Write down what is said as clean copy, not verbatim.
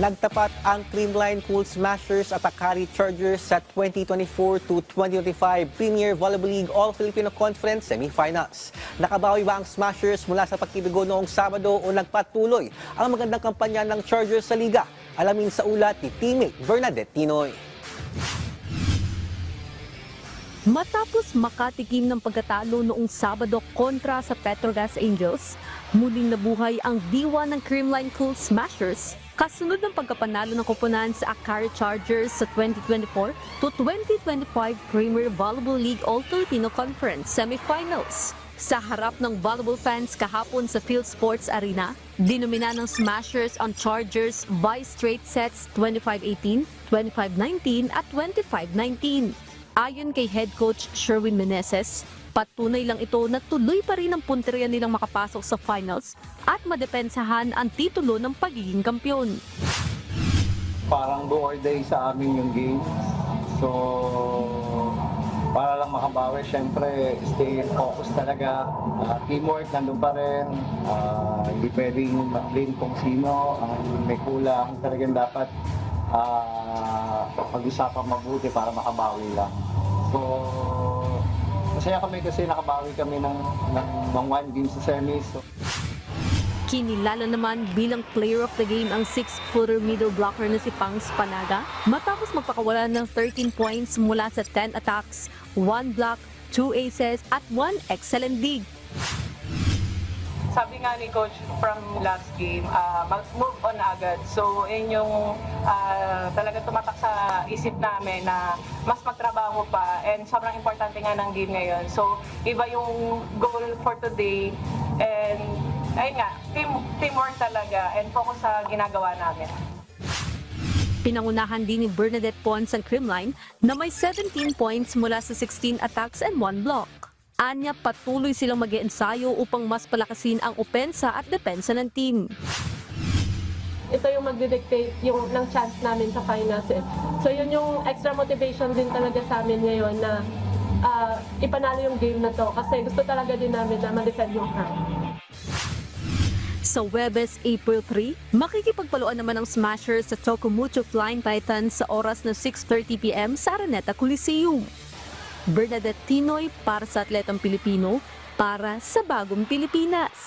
Nagtapat ang Creamline Cool Smashers at Akari Chargers sa 2024 to 2025 Premier Volleyball League All-Filipino Conference Semifinals. Nakabawi ba ang Smashers mula sa pagkibigo noong Sabado o nagpatuloy ang magandang kampanya ng Chargers sa liga? Alamin sa ulat ni teammate Bernadette Tinoy. Matapos makatikim ng pagkatalo noong Sabado kontra sa Petrogas Angels, muling nabuhay ang diwa ng Creamline Cool Smashers kasunod ng pagkapanalo ng koponan sa Akari Chargers sa 2024 to 2025 Premier Volleyball League All-Filipino Conference Semifinals. Sa harap ng volleyball fans kahapon sa Field Sports Arena, dinomina ng Smashers ang Chargers by straight sets 25-18, 25-19 at 25-19. Ayon kay head coach Sherwin Meneses, patunay lang ito na tuloy pa rin ang punteriya nilang makapasok sa finals at madepensahan ang titulo ng pagiging kampyon. Parang do or die sa amin yung game. So, para lang makabawi, syempre, stay focus talaga. Teamwork nandun pa rin. Hindi pwedeng mag-blame kung sino. May kulang. Talagang dapat pag-usapan mabuti para makabawi lang. So, masaya kami kasi nakabawi kami ng one game sa semis. So, Kinilala naman bilang player of the game ang 6-footer middle blocker na si Pangs Panaga matapos magpakawala ng 13 points mula sa 10 attacks, 1 block, 2 aces at 1 excellent dig. Sabi nga ni Coach from last game, mag-move on agad. So, yun yung talaga tumatak sa isip namin na mas magtrabaho pa and sobrang importante nga ng game ngayon. So, iba yung goal for today and ayun nga, teamwork talaga and focus sa ginagawa namin. Pinangunahan din ni Bernadette Pons ang Creamline na may 17 points mula sa 16 attacks and 1 block. Anya, patuloy silang mag-iensayo upang mas palakasin ang opensa at depensa ng team. Ito yung magdidictate ng chance namin sa finals. So yun yung extra motivation din talaga sa amin ngayon na ipanalo yung game na to kasi gusto talaga din namin na ma-defend yung crown. Sa Webes, April 3, makikipagpaluan naman ang Smashers sa Tocumucho Flying Titans sa oras na 6:30 p.m. sa Araneta Coliseum. Bernadette Tinoy para sa Atletang Pilipino, para sa Bagong Pilipinas.